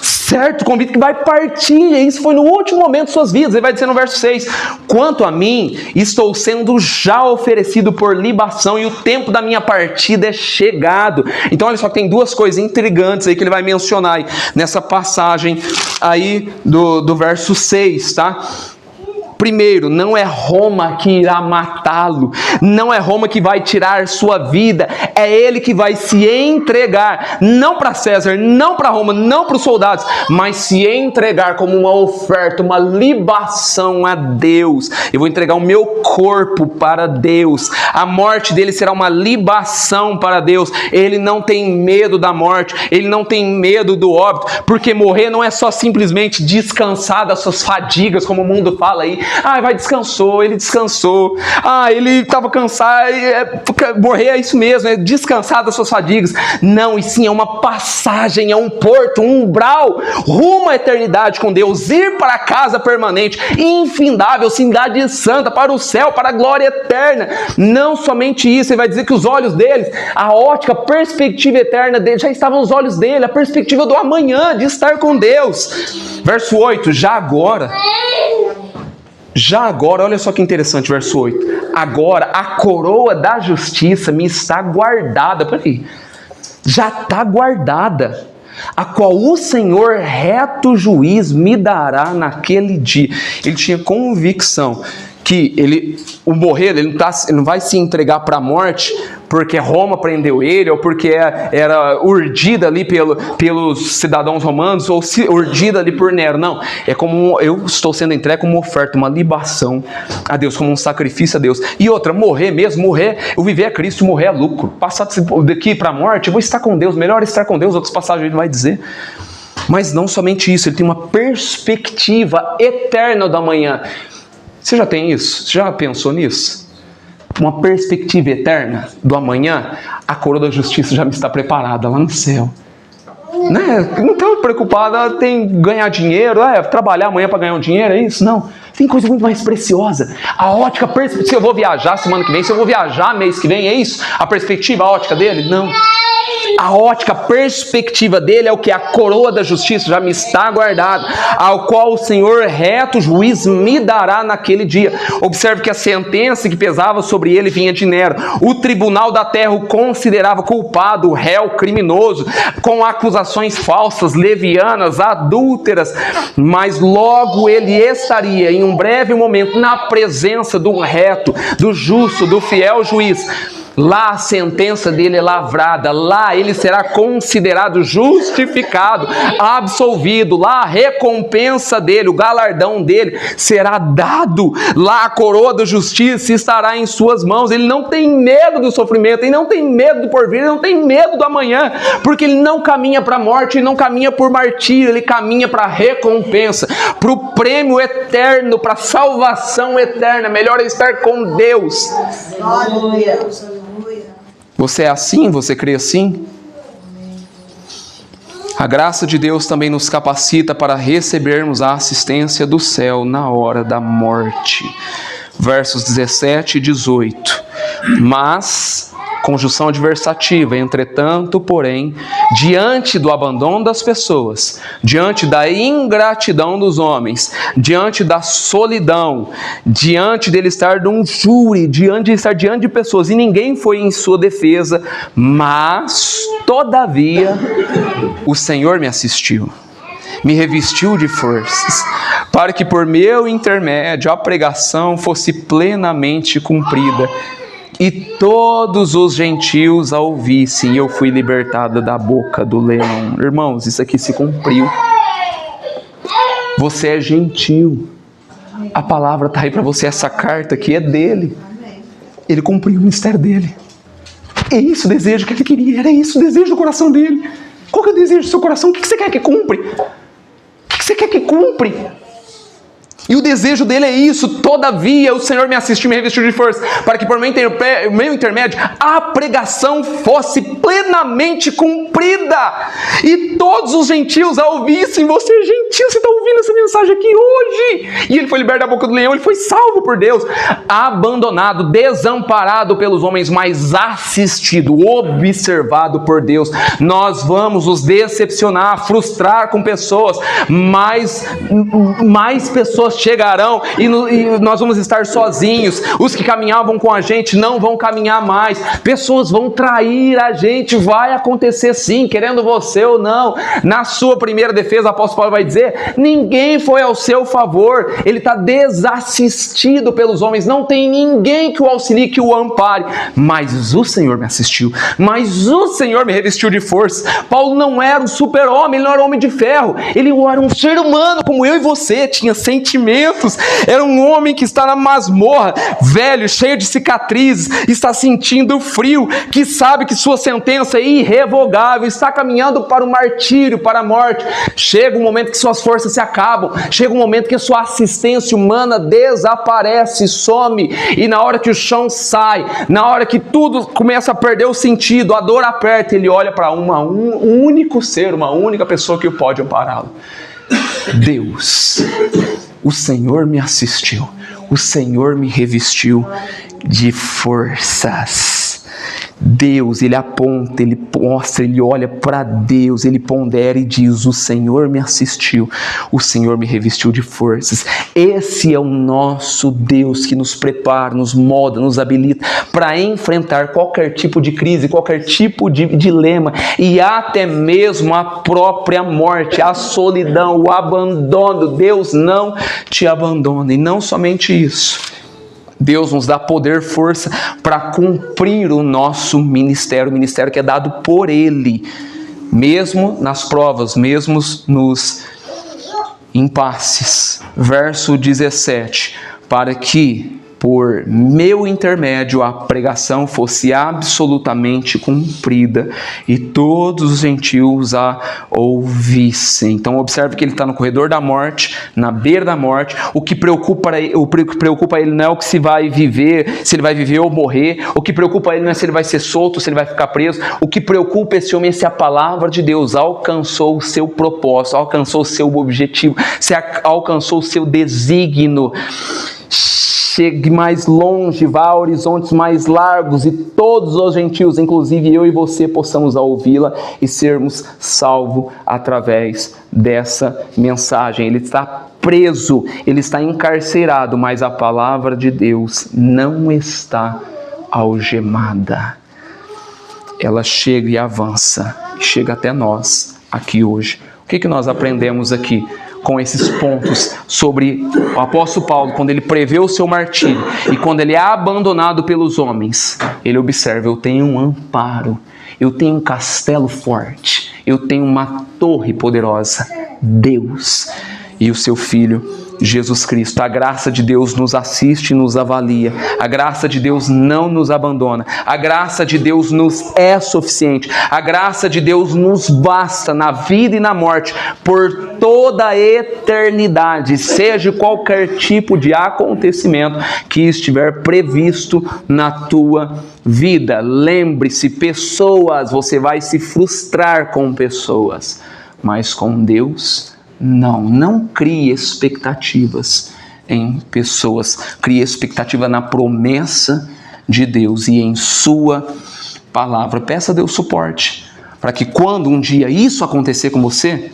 Certo, convicto que vai partir, e isso foi no último momento de suas vidas. Ele vai dizer no verso 6, quanto a mim, estou sendo já oferecido por libação e o tempo da minha partida é chegado. Então olha só que tem duas coisas intrigantes aí que ele vai mencionar aí, nessa passagem aí do verso 6, tá? Primeiro, não é Roma que irá matá-lo, não é Roma que vai tirar sua vida, é ele que vai se entregar, não para César, não para Roma, não para os soldados, mas se entregar como uma oferta, uma libação a Deus. Eu vou entregar o meu corpo para Deus, a morte dele será uma libação para Deus. Ele não tem medo da morte, ele não tem medo do óbito, porque morrer não é só simplesmente descansar das suas fadigas, como o mundo fala aí. Vai, descansou, ele descansou. Ele estava cansado. Morrer é isso mesmo, é descansar das suas fadigas. Não, e sim é uma passagem, é um porto, um umbral, rumo à eternidade com Deus, ir para a casa permanente, infindável, cidade santa, para o céu, para a glória eterna. Não somente isso, ele vai dizer que os olhos deles, a ótica, a perspectiva eterna dele, já estavam nos olhos dele, a perspectiva do amanhã, de estar com Deus. Verso 8, já agora, olha só que interessante, verso 8. Agora a coroa da justiça me está guardada. Peraí, já está guardada, a qual o Senhor reto juiz me dará naquele dia. Ele tinha convicção que o morrer, ele não vai se entregar para a morte porque Roma prendeu ele, ou porque era urdida ali pelos cidadãos romanos, ou urdida ali por Nero. Não, é como eu estou sendo entregue como uma oferta, uma libação a Deus, como um sacrifício a Deus. E outra, morrer, eu viver é Cristo, morrer é lucro. Passar daqui para a morte, eu vou estar com Deus, melhor estar com Deus, outras passagens ele vai dizer. Mas não somente isso, ele tem uma perspectiva eterna do amanhã. Você já tem isso? Você já pensou nisso? Uma perspectiva eterna do amanhã? A coroa da justiça já me está preparada lá no céu. Né? Não estou preocupada em ganhar dinheiro, trabalhar amanhã para ganhar um dinheiro, é isso? Não. Tem coisa muito mais preciosa. A ótica, se eu vou viajar semana que vem, se eu vou viajar mês que vem, é isso? A perspectiva, a ótica dele? Não. A ótica, a perspectiva dele é o que? A coroa da justiça já me está guardada, ao qual o Senhor reto juiz me dará naquele dia. Observe que a sentença que pesava sobre ele vinha de Nero. O tribunal da terra o considerava culpado, réu, criminoso, com acusações falsas, levianas, adúlteras, mas logo ele estaria em um breve momento na presença do reto, do justo, do fiel juiz. Lá a sentença dele é lavrada, lá ele será considerado justificado, absolvido, lá a recompensa dele, o galardão dele será dado, lá a coroa da justiça estará em suas mãos. Ele não tem medo do sofrimento, ele não tem medo do porvir, ele não tem medo do amanhã, porque ele não caminha para a morte, ele não caminha por martírio, ele caminha para a recompensa, para o prêmio eterno, para a salvação eterna. Melhor é estar com Deus. Glória a Deus. Você é assim? Você crê assim? A graça de Deus também nos capacita para recebermos a assistência do céu na hora da morte. Versos 17 e 18. Mas, conjunção adversativa, entretanto, porém, diante do abandono das pessoas, diante da ingratidão dos homens, diante da solidão, diante dele estar num júri, diante de estar diante de pessoas, e ninguém foi em sua defesa, mas, todavia, o Senhor me assistiu, me revestiu de forças, para que por meu intermédio a pregação fosse plenamente cumprida, e todos os gentios a ouvissem, e eu fui libertada da boca do leão. Irmãos, isso aqui se cumpriu. Você é gentil. A palavra está aí para você, essa carta aqui é dele. Ele cumpriu o ministério dele. É isso o desejo que ele queria, era isso o desejo do coração dele. Qual que é o desejo do seu coração? O que você quer que cumpre? O que você quer que cumpre? E o desejo dele é isso: todavia o Senhor me assistiu, me revestiu de força, para que por meu intermédio a pregação fosse plenamente cumprida, e todos os gentios a ouvissem. Você é gentil, você está ouvindo essa mensagem aqui hoje. E ele foi liberto da boca do leão, ele foi salvo por Deus, abandonado, desamparado pelos homens, mas assistido, observado por Deus. Nós vamos nos decepcionar, frustrar com pessoas, mas mais pessoas chegarão e nós vamos estar sozinhos. Os que caminhavam com a gente não vão caminhar mais. Pessoas vão trair a gente. Vai acontecer sim, querendo você ou não. Na sua primeira defesa, o apóstolo Paulo vai dizer: ninguém foi ao seu favor. Ele está desassistido pelos homens. Não tem ninguém que o auxilie, que o ampare. Mas o Senhor me assistiu. Mas o Senhor me revestiu de força. Paulo não era um super-homem, ele não era um homem de ferro. Ele era um ser humano como eu e você. Tinha sentimentos. Era um homem que está na masmorra, velho, cheio de cicatrizes, está sentindo frio, que sabe que sua sentença é irrevogável, está caminhando para o martírio, para a morte. Chega um momento que suas forças se acabam, chega um momento que sua assistência humana desaparece, some, e na hora que o chão sai, na hora que tudo começa a perder o sentido, a dor aperta, ele olha para um único ser, uma única pessoa que pode ampará-lo: Deus. O Senhor me assistiu, o Senhor me revestiu de forças. Deus, ele aponta, ele mostra, ele olha para Deus, ele pondera e diz: o Senhor me assistiu, o Senhor me revestiu de forças. Esse é o nosso Deus que nos prepara, nos molda, nos habilita para enfrentar qualquer tipo de crise, qualquer tipo de dilema, e até mesmo a própria morte, a solidão, o abandono. Deus não te abandona. E não somente isso, Deus nos dá poder, força para cumprir o nosso ministério, o ministério que é dado por Ele, mesmo nas provas, mesmo nos impasses. Verso 17: para que por meu intermédio a pregação fosse absolutamente cumprida e todos os gentios a ouvissem. Então observe que ele está no corredor da morte, na beira da morte. O que preocupa ele não é o que se vai viver, se ele vai viver ou morrer. O que preocupa ele não é se ele vai ser solto, se ele vai ficar preso. O que preocupa esse homem é se a palavra de Deus alcançou o seu propósito, alcançou o seu objetivo, se alcançou o seu desígnio. chegue mais longe, vá a horizontes mais largos e todos os gentios, inclusive eu e você, possamos ouvi-la e sermos salvos através dessa mensagem. Ele está preso, ele está encarcerado, mas a palavra de Deus não está algemada. Ela chega e avança, chega até nós aqui hoje. O que nós aprendemos aqui com esses pontos sobre o apóstolo Paulo, quando ele prevê o seu martírio e quando ele é abandonado pelos homens? Ele observa: eu tenho um amparo, eu tenho um castelo forte, eu tenho uma torre poderosa, Deus e o seu Filho Jesus Cristo. A graça de Deus nos assiste e nos avalia. A graça de Deus não nos abandona. A graça de Deus nos é suficiente. A graça de Deus nos basta na vida e na morte por toda a eternidade, seja qualquer tipo de acontecimento que estiver previsto na tua vida. Lembre-se, pessoas, você vai se frustrar com pessoas, mas com Deus não crie expectativas em pessoas, crie expectativa na promessa de Deus e em sua palavra. Peça a Deus suporte, para que quando um dia isso acontecer com você,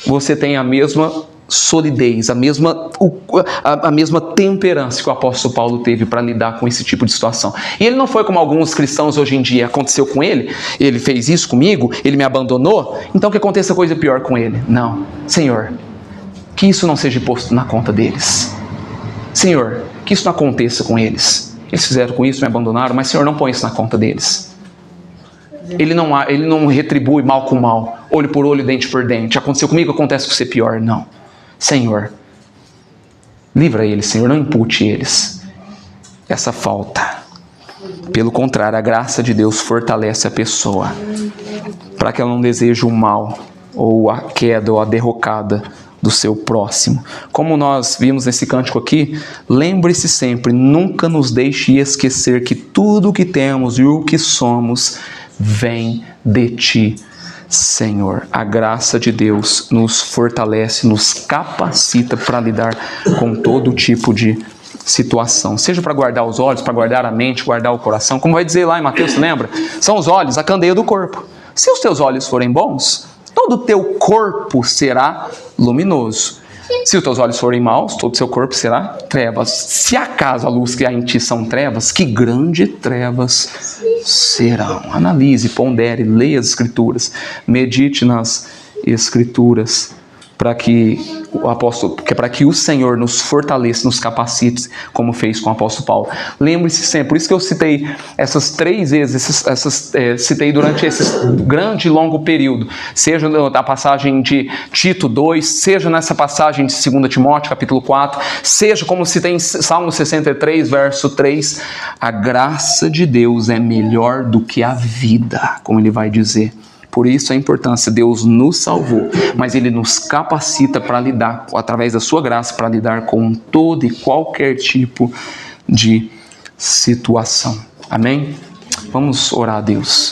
você tenha a mesma solidez, a mesma temperança que o apóstolo Paulo teve para lidar com esse tipo de situação. E ele não foi como alguns cristãos hoje em dia: aconteceu com ele, ele fez isso comigo, ele me abandonou, então que aconteça coisa pior com ele. Não, Senhor, que isso não seja posto na conta deles. Senhor, que isso não aconteça com eles. Eles fizeram com isso, me abandonaram, mas Senhor, não põe isso na conta deles. Ele não retribui mal com mal, olho por olho, dente por dente. Aconteceu comigo, acontece com você pior. Não. Senhor, livra eles, Senhor, não impute eles essa falta. Pelo contrário, a graça de Deus fortalece a pessoa para que ela não deseje o mal, ou a queda, ou a derrocada do seu próximo. Como nós vimos nesse cântico aqui, lembre-se sempre, nunca nos deixe esquecer que tudo o que temos e o que somos vem de Ti, Senhor. A graça de Deus nos fortalece, nos capacita para lidar com todo tipo de situação, seja para guardar os olhos, para guardar a mente, guardar o coração, como vai dizer lá em Mateus, você lembra? São os olhos, a candeia do corpo. Se os teus olhos forem bons, todo o teu corpo será luminoso. Se os teus olhos forem maus, todo o seu corpo será trevas. Se acaso a luz que há em ti são trevas, que grandes trevas serão. Analise, pondere, leia as Escrituras, medite nas Escrituras, para que o Senhor nos fortaleça, nos capacite, como fez com o apóstolo Paulo. Lembre-se sempre, por isso que eu citei essas 3 vezes, citei durante esse grande e longo período, seja na passagem de Tito 2, seja nessa passagem de 2 Timóteo, capítulo 4, seja como citei em Salmo 63, verso 3, a graça de Deus é melhor do que a vida, como ele vai dizer. Por isso a importância, Deus nos salvou, mas Ele nos capacita para lidar, através da sua graça, para lidar com todo e qualquer tipo de situação. Amém? Vamos orar a Deus.